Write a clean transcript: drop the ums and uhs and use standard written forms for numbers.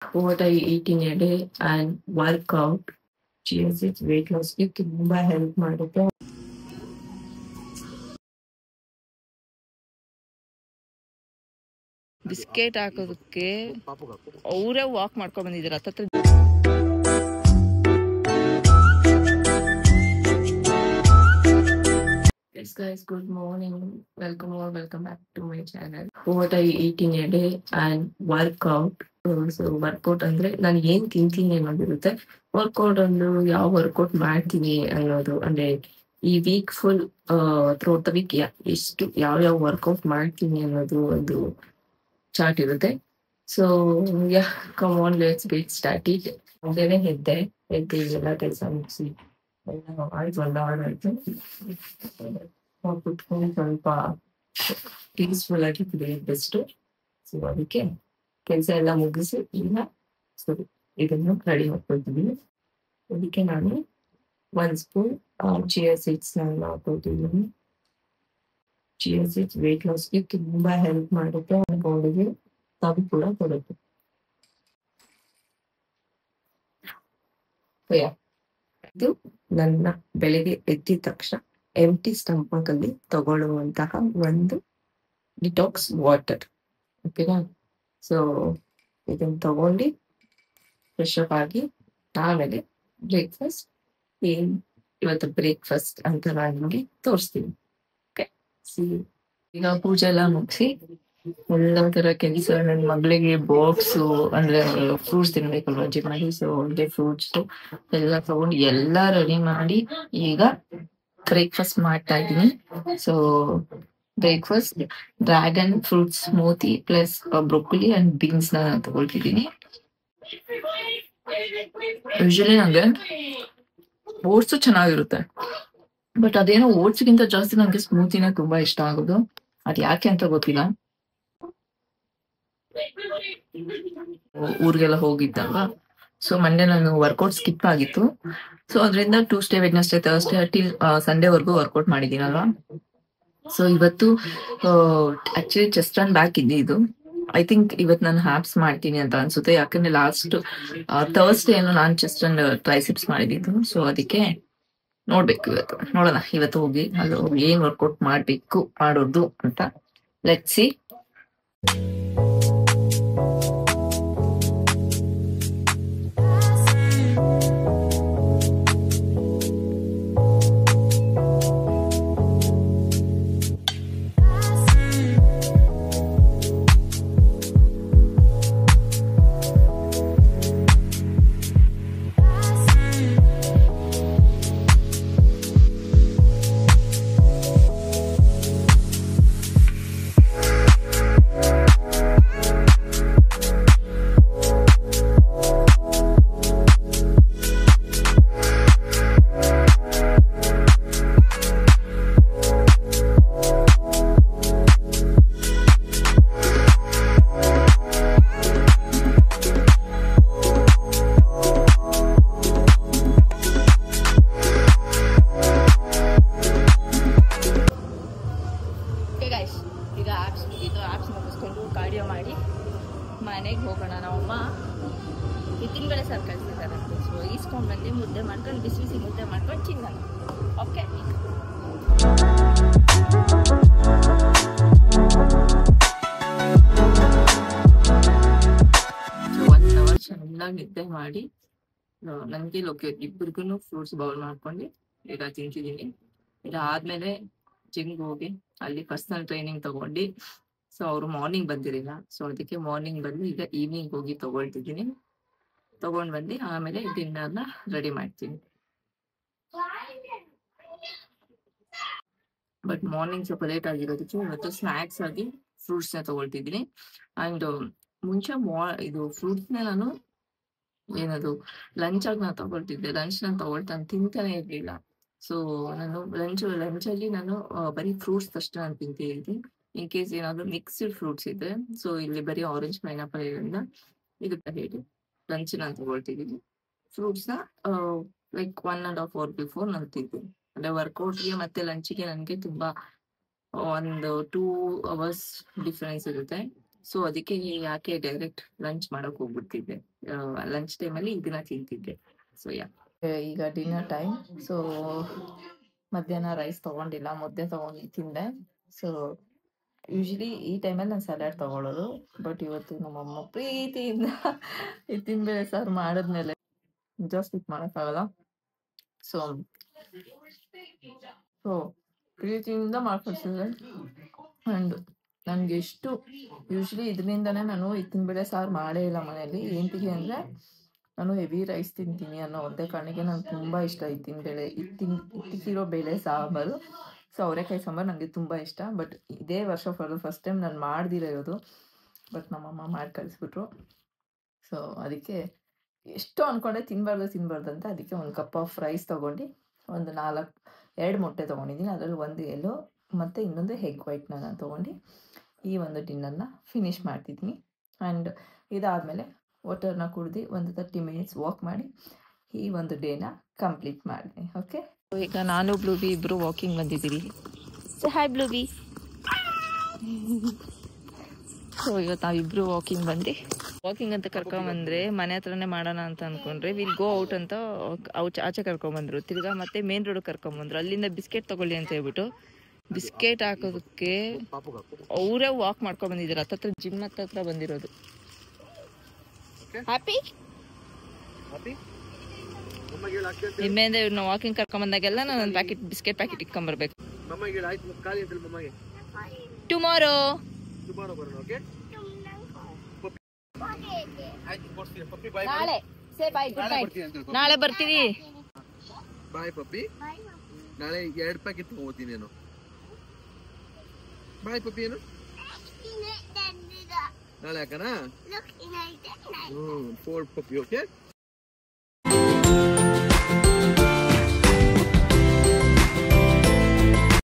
what I eat in a day and work out. Chia seeds weight loss ಗೆ ತುಂಬಾ help ಮಾಡುತ್ತೆ. Biscuit ಹಾಕೋದಕ್ಕೆ ಅವರೇ ವಾಕ್ ಮಾಡ್ಕೊಂಡ್ ಬಂದಿದ್ದಾರೆ ಹತ್ತತ್ರ. Yes guys, good morning. Welcome back to my channel. What I eat in a day and work out. So workout ಅಂದ್ರೆ ನಾನು ಏನ್ ತಿಂತೀನಿ ಅನ್ನೋದಿರುತ್ತೆ. ವರ್ಕೌಟ್ ಒಂದು ಯಾವ ವರ್ಕೌಟ್ ಮಾಡ್ತೀನಿ ಅನ್ನೋದು ಅಂದ್ರೆ ಈ week full throughout the week ಎಷ್ಟು ಯಾವ ವರ್ಕೌಟ್ ಮಾಡ್ತೀನಿ ಅನ್ನೋದು ಒಂದು ಚಾರ್ಟ್ ಇರುತ್ತೆ. So come on let's get started. ಮುಂದೆನೆ ಎದ್ದು ಎಲ್ಲ ಕೆಲಸ ಮುಗಿಸಿ ಎಲ್ಲ ಆಯ್ತು, ಆಯ್ತು ಕುತ್ಕೊಂಡು ಸ್ವಲ್ಪ ಪೀಸ್ಫುಲ್ ಆಗಿ ಬೆಸ್ಟ್. ಸೊ ಅದಕ್ಕೆ ಕೆಲಸ ಎಲ್ಲ ಮುಗಿಸಿ ಈಗ ಇದನ್ನು ರೆಡಿ ಮಾಡ್ಕೊಳ್ತಿದ್ದೀನಿ. ಅದಕ್ಕೆ ನಾನು 1 ಸ್ಪೂನ್ ಚಿಯಾ ಸೀಡ್ಸ್ ನಾನು ಹಾಕೊಳ್ತಿದ್ದೀನಿ. ಚಿಯಾ ಸೀಡ್ಸ್ ವೇಟ್ ಲಾಸ್ಗೆ ತುಂಬಾ ಹೆಲ್ಪ್ ಮಾಡುತ್ತೆ, ಬಾಡಿಗೆ ತಂಪು ಕೂಡ ಕೊಡುತ್ತೆ. ಇದು ನನ್ನ ಬೆಳಿಗ್ಗೆ ಎದ್ದಿದ ತಕ್ಷಣ ಎಂಟಿ ಸ್ಟಮಕ್ ಅಲ್ಲಿ ತಗೊಳ್ಳುವಂತಹ ಒಂದು ಡಿಟಾಕ್ಸ್ ವಾಟರ್. ಓಕೆನಾ? ಸೊ ಇದನ್ನ ತಗೊಂಡು ಫ್ರೆಶ್ ಅಪ್ ಆಗಿ ಆಮೇಲೆ ಬ್ರೇಕ್ಫಾಸ್ಟ್ ಏನ್ ಇವತ್ತು ಬ್ರೇಕ್ಫಾಸ್ಟ್ ಅಂತ ನಾನು ನಿಮಗೆ ತೋರಿಸ್ತೀನಿ. ಓಕೆ, ಈಗ ಪೂಜೆ ಎಲ್ಲ ಮುಗಿಸಿ ಎಲ್ಲ ತರ ಕೆಲಸ, ನನ್ನ ಮಗಳಿಗೆ ಬಾಕ್ಸು ಅಂದ್ರೆ ಫ್ರೂಟ್ಸ್ ತಿನ್ಬೇಕಲ್ವಾ ಅಜ್ಜಿ ಮಾಡಿ. ಸೊ ಒಳ್ಳೆ ಫ್ರೂಟ್ಸ್ ಎಲ್ಲ ತಗೊಂಡು ಎಲ್ಲ ರೆಡಿ ಮಾಡಿ ಈಗ ಬ್ರೇಕ್ಫಾಸ್ಟ್ ಮಾಡ್ತಾ ಇದ್ದೀನಿ. So breakfast dragon fruit smoothie plus broccoli and beans ನ ತಗೊಳ್ತಿದ್ದೀನಿ. ಯೂಶಲಿ ನಂಗೆ ಓಟ್ಸ್ ಚೆನ್ನಾಗಿರುತ್ತೆ, ಬಟ್ ಅದೇನೋ ಓಟ್ಸ್ಗಿಂತ ಜಾಸ್ತಿ ನಂಗೆ ಸ್ಮೂತಿನೇ ತುಂಬಾ ಇಷ್ಟ ಆಗೋದು. ಅದ್ ಯಾಕೆ ಅಂತ ಗೊತ್ತಿಲ್ಲ. ಊರಿಗೆಲ್ಲ ಹೋಗಿದ್ದಾಗ ಸೊ ಮಂಡೇ ನಾನು ವರ್ಕೌಟ್ ಸ್ಕಿಪ್ ಆಗಿತ್ತು. ಸೊ ಅದರಿಂದ ಟ್ಯೂಸ್ಡೇ, ವೆಡ್ನೆಸ್ಡೇ, ಥರ್ಸ್ಡೇ ಟಿಲ್ ಸಂಡೇವರೆಗೂ ವರ್ಕೌಟ್ ಮಾಡಿದ್ದೀನಲ್ವಾ. ಸೊ ಇವತ್ತು ಆಕ್ಚುಲಿ ಚೆಸ್ಟ್ ಅಂಡ್ ಬ್ಯಾಕ್ ಇದು. ಐ ಥಿಂಕ್ ಇವತ್ತು ನಾನು ಹ್ಯಾಪ್ಸ್ ಮಾಡ್ತೀನಿ ಅಂತ ಅನ್ಸುತ್ತೆ, ಯಾಕಂದ್ರೆ ಲಾಸ್ಟ್ ಥರ್ಸ್ಡೇ ಏನೋ ನಾನು ಚೆಸ್ಟ್ ಅಂಡ್ ಟ್ರೈಸಿಪ್ಸ್ ಮಾಡಿದ್ದು. ಸೊ ಅದಕ್ಕೆ ನೋಡ್ಬೇಕು, ನೋಡೋಣ ಇವತ್ತು ಹೋಗಿ ಅದು ಏನ್ ವರ್ಕೌಟ್ ಮಾಡೋದು ಅಂತ. Let's see. ಈಗ ಆಪ್ಸ್ ಮುಗಿತು, ಆಪ್ಸ್ ಮುಗಿಸ್ಕೊಂಡು ಕಾರ್ಡಿಯೋ ಮಾಡಿ ಮನೆಗೆ ಹೋಗೋಣ. ನಮ್ಮಮ್ಮ ಹಿತ್ತಿನಬೇಳೆ ಸಾರು ಕಳಿಸಿದಾರಂತೆ. ಸೊ ಈಸ್ಕೊಂಡು ಬಂದು ಮುದ್ದೆ ಮಾಡ್ಕೊಂಡು ಬಿಸಿ ಬಿಸಿ ಮುದ್ದೆ ಮಾಡ್ಕೊಂಡು ತಿನ್ನೋಣ. ಓಕೆ, 1 ಅವರ್ ಚೆನ್ನಾಗಿ ನಿದ್ದೆ ಮಾಡಿ ನನಗೆ ಇಬ್ಬರಿಗೂ ಫ್ರೂಟ್ಸ್ ಬೌಲ್ ಮಾಡ್ಕೊಂಡು ಈಗ ತಿಂತಿದ್ದೀನಿ. ಇದಾದ್ಮೇಲೆ ಜಿಮ್ಗೆ ಹೋಗಿ ಅಲ್ಲಿ ಪರ್ಸನಲ್ ಟ್ರೈನಿಂಗ್ ತಗೊಂಡು, ಸೊ ಅವರು ಮಾರ್ನಿಂಗ್ ಬಂದಿರಲಿಲ್ಲ. ಸೊ ಅದಕ್ಕೆ ಮಾರ್ನಿಂಗ್ ಬಂದು ಈಗ ಈವ್ನಿಂಗ್ ಹೋಗಿ ತಗೊಂಡು ಬಂದು ಆಮೇಲೆ ಡಿನ್ನರ್ನ ರೆಡಿ ಮಾಡ್ತೀನಿ. ಬಟ್ ಮಾರ್ನಿಂಗ್ ಸ್ವಲ್ಪ ಲೇಟ್ ಆಗಿರೋದಕ್ಕೆ ಇವತ್ತು ಸ್ನ್ಯಾಕ್ಸ್ ಆಗಿ ಫ್ರೂಟ್ಸ್ನ ತಗೊಳ್ತಿದ್ದೀನಿ. ಅಂಡ್ ಮುಂಚೆ ಇದು ಫ್ರೂಟ್ಸ್ನ ನಾನು ಏನದು ಲಂಚ್ ಆಗಿ ನಾನು ತಗೊಳ್ತಿದ್ದೆ. ಲಂಚ್ ನಾನು ತಗೊಳ್ತಾನೆ ತಿಂತಾನೆ ಇರ್ಲಿಲ್ಲ. ಸೊ ನಾನು ಲಂಚಲ್ಲಿ ನಾನು ಬರೀ ಫ್ರೂಟ್ಸ್ ಅಷ್ಟೇ ನಾನು ತಿಂತಿದ್ದೀನಿ. ಇನ್ ಕೇಸ್ ಏನಾದ್ರು ಮಿಕ್ಸ್ಡ್ ಫ್ರೂಟ್ಸ್ ಇದ್ರೆ, ಸೊ ಇಲ್ಲಿ ಬರೀ ಆರೆಂಜ್, ಪೈನಾಪಲ್ ಇರೋದ್ರಿಂದ ಇದಕ್ಕೆ ಹೇಳಿ ಲಂಚ್ ನಾನು ತಗೊಳ್ತಿದ್ದೀನಿ. ಫ್ರೂಟ್ಸ್ನ ಲೈಕ್ 1.5 hour ಬಿಫೋರ್ ನಾನು ತಿಂತೀನಿ. ಅಂದ್ರೆ ವರ್ಕೌಟ್ಗೆ ಮತ್ತೆ ಲಂಚಿಗೆ ನನಗೆ ತುಂಬಾ ಒಂದು 2 hours ಡಿಫರೆನ್ಸ್ ಇರುತ್ತೆ. ಸೊ ಅದಕ್ಕೆ ಯಾಕೆ ಡೈರೆಕ್ಟ್ ಲಂಚ್ ಮಾಡಕ್ ಹೋಗ್ಬಿಡ್ತಿದ್ದೆ. ಲಂಚ್ ಟೈಮಲ್ಲಿ ಇದನ್ನ ತಿಂತಿದ್ದೆ. ಸೊ ಈಗ ಡಿನ್ನರ್ ಟೈಮ್. ಸೊ ಮಧ್ಯಾಹ್ನ ರೈಸ್ ತಗೊಂಡಿಲ್ಲ, ಮುದ್ದೆ ತಗೊಂಡು ತಿಂದೆ. ಸೊ ಯೂಶಲಿ ಈ ಟೈಮಲ್ಲಿ ನಾನು ಸಲಾಡ್ ತಗೊಳ್ಳೋದು, ಬಟ್ ಇವತ್ತು ನಮ್ಮಮ್ಮ ಪ್ರೀತಿಯಿಂದ ಎತ್ತಿನ ಬೇಳೆ ಸಾರು ಮಾಡಿದ್ಮೇಲೆ ಜಾಸ್ತಿ ಇದು ಮಾಡೋಕ್ಕಾಗಲ್ಲ. ಸೊ ಪ್ರೀತಿಯಿಂದ ಮಾಡ್ಕೊಡ್ತಿದ್ದೆ. ಆ್ಯಂಡ್ ನನಗೆ ಎಷ್ಟು ಯೂಶ್ವಲಿ ಇದರಿಂದನೇ ನಾನು ಎತ್ತಿನ ಬೇಳೆ ಸಾರು ಮಾಡೇ ಇಲ್ಲ ಮನೆಯಲ್ಲಿ. ಏನಂತಿಗೆ ಅಂದರೆ ನಾನು ಹೆವಿ ರೈಸ್ ತಿಂತೀನಿ ಅನ್ನೋ ಒಂದೇ ಕಾರಣಕ್ಕೆ ನಂಗೆ ತುಂಬ ಇಷ್ಟ ಎತ್ತಿನ ಬೇಳೆ, ಇಟ್ಟಿರೋ ಬೇಳೆ ಸಾಂಬಾರು. ಸೊ ಅವರೆಕಾಯಿ ಸಾಂಬಾರು ನನಗೆ ತುಂಬ ಇಷ್ಟ. ಬಟ್ ಇದೇ ವರ್ಷ ಫಸ್ಟ್ ಟೈಮ್ ನಾನು ಮಾಡ್ದಿರೋದು, ಬಟ್ ನಮ್ಮಮ್ಮ ಮಾಡಿ ಕಳಿಸ್ಬಿಟ್ರು. ಸೊ ಅದಕ್ಕೆ ಎಷ್ಟು ಅಂದ್ಕೊಂಡೆ ತಿನ್ನಬಾರ್ದು ಅಂತ, ಅದಕ್ಕೆ ಒಂದು ಕಪ್ ಆಫ್ ರೈಸ್ ತೊಗೊಂಡು ಒಂದು 2 ಮೊಟ್ಟೆ ತೊಗೊಂಡಿದ್ದೀನಿ. ಅದರಲ್ಲಿ ಒಂದು ಎಲ್ಲೋ ಮತ್ತು ಇನ್ನೊಂದು ಎಗ್ ವೈಟ್ನ ನಾನು ತೊಗೊಂಡು ಈ ಒಂದು ಡಿನ್ನರ್ನ ಫಿನಿಷ್ ಮಾಡ್ತಿದ್ದೀನಿ. ಆ್ಯಂಡ್ ಇದಾದಮೇಲೆ ವಾಟರ್ನ ಕುಡ್ದು ಒಂದು 30 ಮಿನಿಟ್ಸ್ ವಾಕ್ ಮಾಡಿ ಈ ಒಂದು ಡೇನ ಕಂಪ್ಲೀಟ್ ಮಾಡಿದೆ. ಓಕೆ, ಈಗ ನಾನು ಬ್ಲೂಬಿ ಇಬ್ಬರು ವಾಕಿಂಗ್ ಬಂದಿದ್ದೀರಿ. So hi ಬ್ಲೂಬಿ. ಸೊ ಇವತ್ತು ನಾವಿಬ್ಬರು ವಾಕಿಂಗ್ ಅಂತ ಕರ್ಕೊಂಬಂದ್ರೆ ಮನೆ ಹತ್ರನೇ ಮಾಡೋಣ ಅಂತ ಅಂದ್ಕೊಂಡ್ರೆ ವಿಲ್ ಗೋ ಔಟ್ ಅಂತ ಆಚೆ ಕರ್ಕೊಂಬಂದ್ರು. ತಿರ್ಗಾ ಮತ್ತೆ ಮೇನ್ ರೋಡ್ ಕರ್ಕೊಂಬಂದ್ರು. ಅಲ್ಲಿಂದ ಬಿಸ್ಕೆಟ್ ತಗೊಳ್ಳಿ ಅಂತ ಹೇಳ್ಬಿಟ್ಟು ಬಿಸ್ಕೆಟ್ ಹಾಕೋದಕ್ಕೆ ಅವರೇ ವಾಕ್ ಮಾಡ್ಕೊಂಡ್ ಬಂದಿದ್ದಾರೆ. ಹತ್ತತ್ರ ಜಿಮ್ ಹತ್ರ ಬಂದಿರೋದು. ಹ್ಯಾಪಿ ನಿಮ್ಮೆಂದ ಇವ್ರನ್ನ ವಾಕಿಂಗ್ ಕರ್ಕೊಂಬಂದಾಗೆಲ್ಲ ನಾನು ಒಂದು ಬಿಸ್ಕೆಟ್ ಪ್ಯಾಕೆಟ್ ಇಟ್ಕೊಂಬರ್ಬೇಕು. ಟುಮಾರೋ ನಾಳೆ ಬರ್ತೀವಿ. ಬಾಯ್ ಪಪ್ಪಿ, ನಾಳೆ 2 ಪ್ಯಾಕೆಟ್ ತಗೋತೀನಿ ನಾನು. ಬಾಯ್ ಪಪ್ಪಿ. ಏನು ನಾಳೆ ಹಾಕನಾ? 4 ಪಪ್ಪಿ. ಓಕೆ.